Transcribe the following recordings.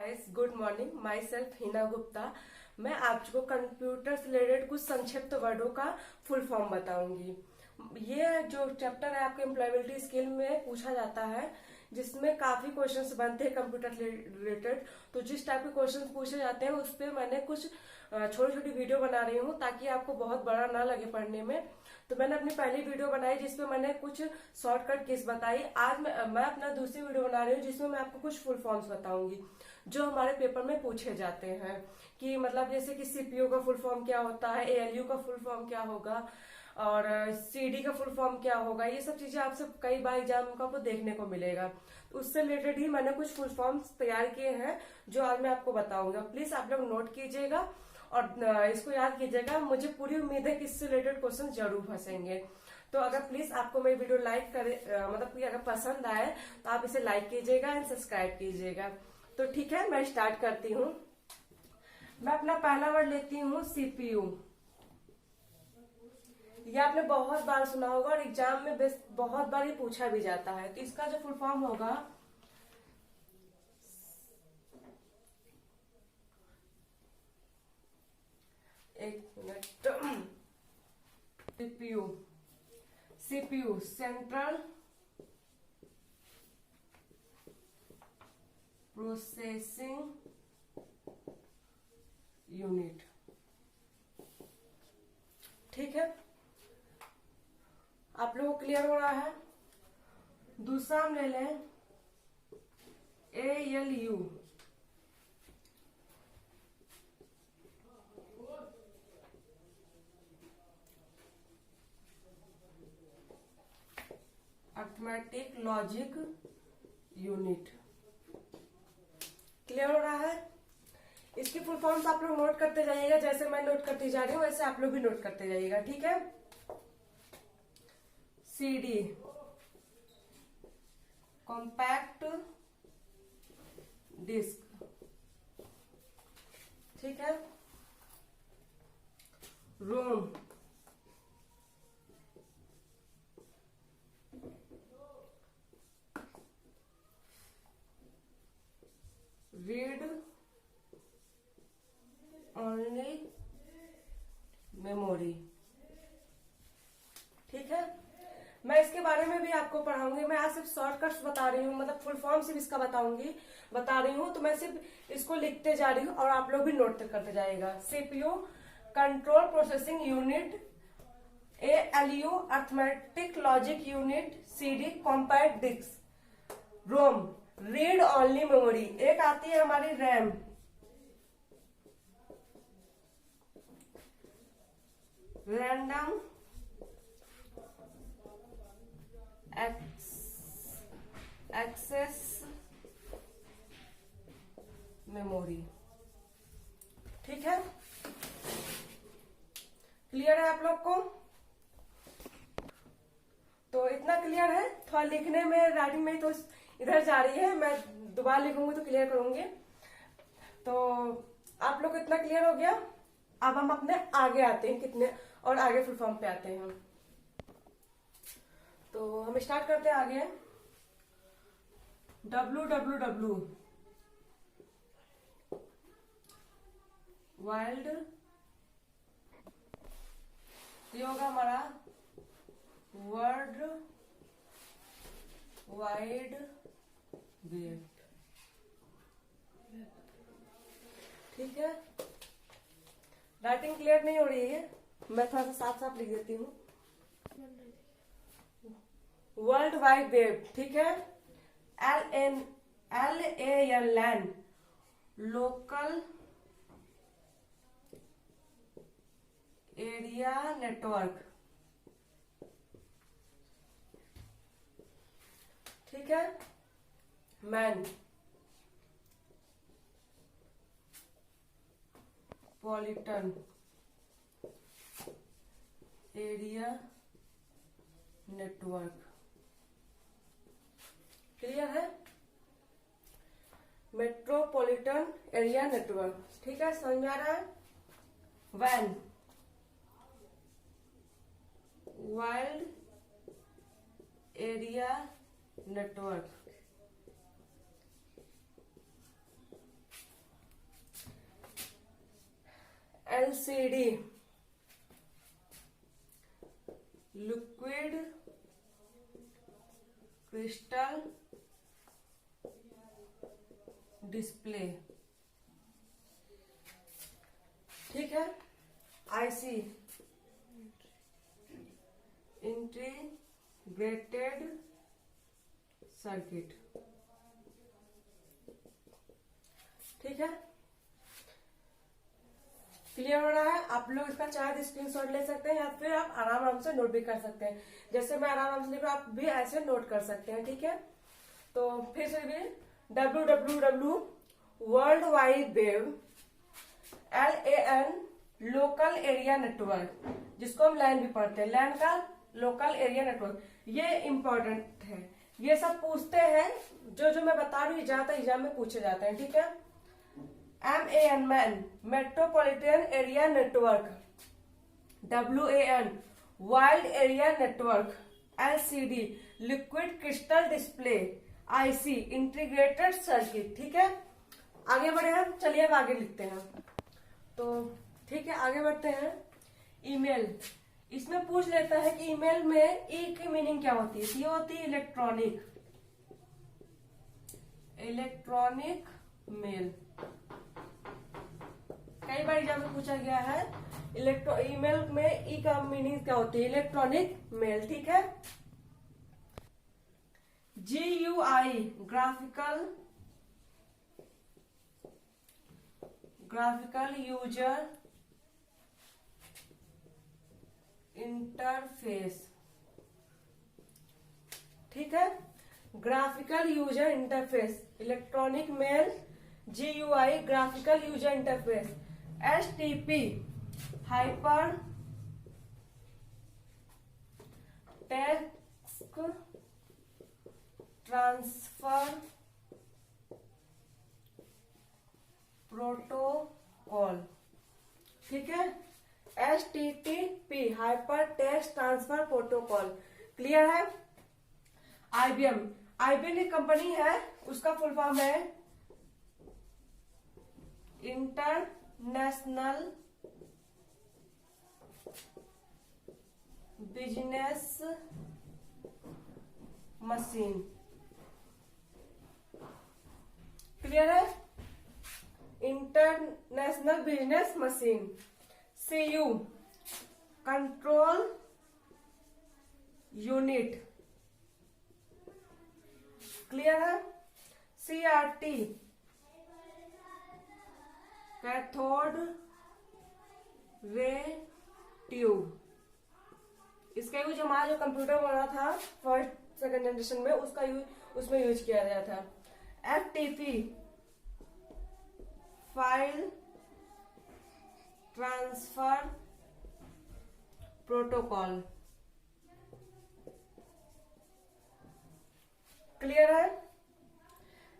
Guys, good morning. My self Hina Gupta. मैं आपको computer से रिलेटेड कुछ संक्षिप्त वर्डों का फुल फॉर्म बताऊंगी। ये जो चैप्टर है आपके एम्प्लॉयबिलिटी स्किल में पूछा जाता है, जिसमें काफी क्वेश्चंस बनते हैं कंप्यूटर से रिलेटेड। तो जिस टाइप के क्वेश्चंस पूछे जाते हैं उस पर मैंने कुछ छोटी छोटी वीडियो बना रही हूँ ताकि आपको बहुत बड़ा ना लगे पढ़ने में। तो मैंने अपनी पहली वीडियो बनाई जिसमें मैंने कुछ शॉर्टकट किस बताई। आज मैं अपना दूसरी वीडियो बना रही हूँ जिसमें मैं आपको कुछ फुल फॉर्म्स बताऊंगी जो हमारे पेपर में पूछे जाते हैं। कि मतलब जैसे कि सीपीयू का फुल फॉर्म क्या होता है, एएलयू का फुल फॉर्म क्या होगा और सीडी का फुल फॉर्म क्या होगा। ये सब चीजें आपसे कई बार एग्जाम को आपको देखने को मिलेगा। तो उससे रिलेटेड ही मैंने कुछ फुल फॉर्म्स तैयार किए हैं जो आज मैं आपको बताऊंगा। प्लीज आप लोग नोट कीजिएगा और इसको याद कीजिएगा। मुझे पूरी उम्मीद है कि इससे रिलेटेड क्वेश्चन जरूर फंसेंगे। तो अगर प्लीज आपको मेरी वीडियो लाइक करे मतलब कि अगर पसंद आए तो आप इसे लाइक कीजिएगा एंड सब्सक्राइब कीजिएगा। तो ठीक है, मैं स्टार्ट करती हूँ। मैं अपना पहला वर्ड लेती हूँ सीपीयू। ये आपने बहुत बार सुना होगा और एग्जाम में बहुत बार ये पूछा भी जाता है। तो इसका जो फुल फॉर्म होगा एक minute. CPU CPU central processing unit. ठीक है, आप लोगों को क्लियर हो रहा है। दूसरा हम ले लें ALU. Arithmetic logic unit. Clear हो रहा है। इसकी फुल फॉर्म्स आप लोग नोट करते जाइएगा। जैसे मैं नोट करती जा रही हूँ वैसे आप लोग भी नोट करते जाइएगा। ठीक है। CD compact disc. ठीक है। ROM read only memory. ठीक है। मैं इसके बारे में भी आपको पढ़ाऊंगी। मैं आज सिर्फ शॉर्टकट्स बता रही हूँ, मतलब फुल फॉर्म सिर्फ इसका बता रही हूँ। तो मैं सिर्फ इसको लिखते जा रही हूँ और आप लोग भी नोट करते जाएगा। CPU control processing unit, ALU arithmetic logic unit, CD compact disk, ROM read only memory. एक आती है हमारी रैम, रैंडम एक्सेस मेमोरी। ठीक है, क्लियर है आप लोग को। तो इतना क्लियर है। थोड़ा लिखने में राइटिंग में तो इधर जा रही है, मैं दोबारा लिखूंगी तो क्लियर करूंगी। तो आप लोग को इतना क्लियर हो गया। अब हम अपने आगे आते हैं, कितने और आगे फुल फॉर्म पे आते हैं हम। तो हम स्टार्ट करते हैं आगे। www वाइल्ड, ये होगा हमारा वर्ल्ड वाइड वेब। ठीक है। राइटिंग क्लियर नहीं हो रही है, मैं थोड़ा सा साफ साफ लिख देती हूँ। World wide web. ठीक है। LAN local area network. ठीक है। Metropolitan area network. Clear है। Metropolitan area network. ठीक है, समझ में आ रहा है। वैन wild area network. LCD liquid crystal display, ठीक है। IC इंटीग्रेटेड सर्किट, ठीक है। क्लियर हो रहा है? आप लोग इसका चाहे स्क्रीनशॉट ले सकते हैं या फिर आप आराम से नोट भी कर सकते हैं। जैसे मैं आराम से लिख रहा हूं, आप भी ऐसे नोट कर सकते हैं, ठीक है। तो फिर से भी www world wide web, LAN local area network, जिसको हम लैन भी पढ़ते हैं, लैन का लोकल एरिया नेटवर्क। ये इंपॉर्टेंट है, ये सब पूछते हैं, जो मैं बता रही हूँ ज्यादातर एग्जाम में पूछे जाते हैं, ठीक है। MAN man metropolitan area network, WAN wide area network, LCD liquid crystal display, IC integrated circuit, ठीक है। आगे बढ़े हम, चलिए अब आगे लिखते हैं। तो ठीक है, आगे बढ़ते हैं। ईमेल, इसमें पूछ लेता है कि ईमेल में ई की मीनिंग क्या होती है। ये होती है इलेक्ट्रॉनिक मेल। कई बार एग्जाम में पूछा गया है ईमेल में ई का मीनिंग क्या होती है, इलेक्ट्रॉनिक मेल, ठीक है। GUI ग्राफिकल यूजर इंटरफेस, ठीक है। Graphical user interface, electronic mail, GUI graphical user interface, STP hyper text transfer protocol, ठीक है। HTTP hyper text transfer protocol, clear है। IBM एक कंपनी है, उसका फुल फॉर्म है इंटरनेशनल बिजनेस मशीन, क्लियर है। International business machine. CU control unit, clear है। CRT cathode ray tube, इसका यूज हमारा जो कंप्यूटर बना था फर्स्ट सेकंड जनरेशन में, उसका यूज उसमें यूज किया गया था। FTP file transfer protocol, clear है।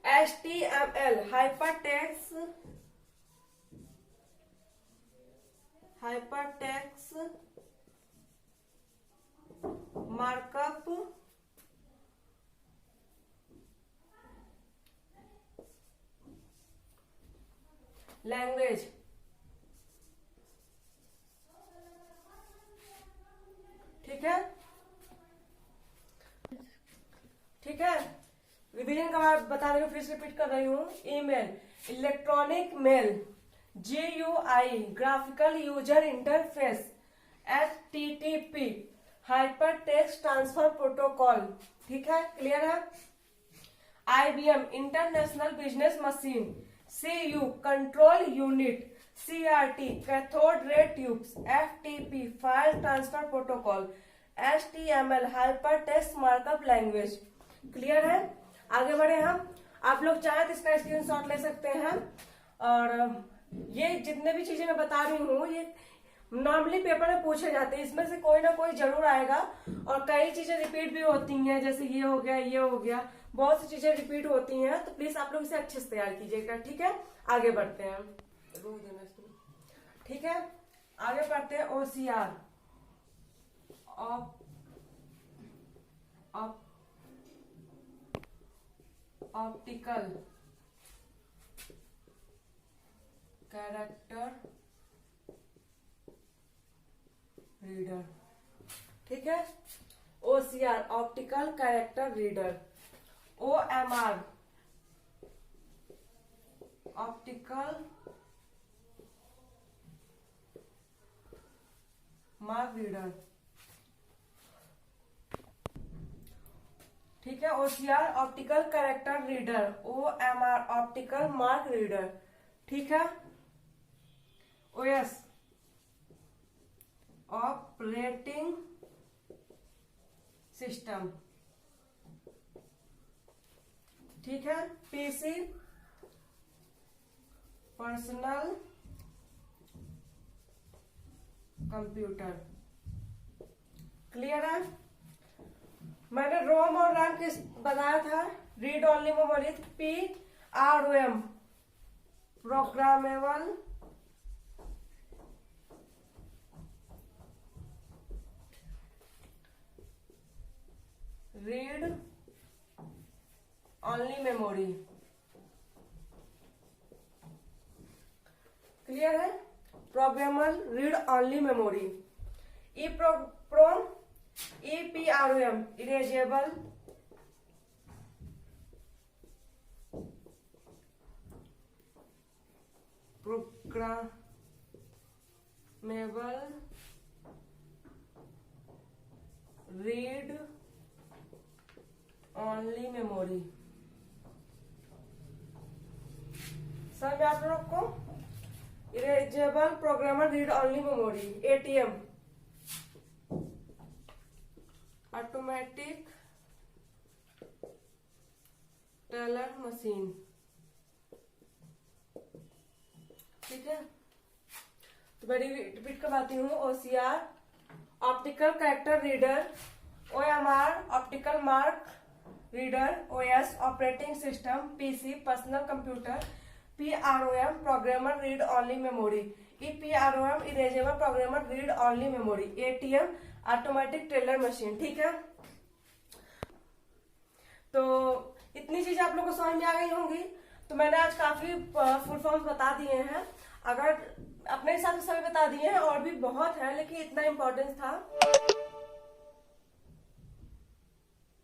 HTML हाइपरटेक्स्ट मार्कअप लैंग्वेज, ठीक है। ठीक है, रिवीजन का मैं बता रही हूँ, फिर से रिपीट कर रही हूँ। Email electronic mail, GUI graphical user interface, HTTP hyper text transfer protocol, ठीक है, क्लियर है। IBM international business machine, CU control unit, CRT cathode ray tubes, FTP file transfer protocol, HTML hyper text markup language, clear है। आगे बढ़े हम, आप लोग चाहे तो इसका स्क्रीनशॉट ले सकते हैं। और ये जितने भी चीजें मैं बता रही हूँ, ये नॉर्मली पेपर में पूछे जाते हैं, इसमें से कोई ना कोई जरूर आएगा। और कई चीजें रिपीट भी होती हैं, जैसे ये हो गया, ये हो गया, बहुत सी चीजें रिपीट होती हैं, तो प्लीज आप लोग इसे अच्छे से तैयार कीजिएगा, ठीक है। आगे बढ़ते हैं, ठीक है, आगे बढ़ते हैं। OCR ऑप्टिकल कैरेक्टर रीडर, ठीक है। OCR optical character reader, OMR optical mark reader, ठीक है। OCR optical character reader, OMR optical mark reader, ठीक है। OS ऑपरेटिंग सिस्टम, ठीक है। PC पर्सनल कंप्यूटर, क्लियर है। मैंने रोम और रैम किस बताया था, read only memory, PROM programmable read only memory, clear है। Programmable read only memory. EPROM EPROM erasable programmable read only memory. समझ में आप लोग को, erasable programmer read only memory. ATM automatic teller machine, ठीक है। तो मैं रिपीट करवाती हूँ। OCR optical character reader, OMR optical mark reader, OS operating system, PC personal computer, PROM programmer read only memory, EPROM erasable programmer read only memory, ATM automatic teller machine, ठीक है। तो इतनी चीज आप लोगों को समझ में आ गई होंगी। तो मैंने आज काफी फुल फॉर्म्स बता दिए हैं, अगर अपने हिसाब से सभी बता दिए हैं, और भी बहुत है लेकिन इतना इम्पोर्टेंस था।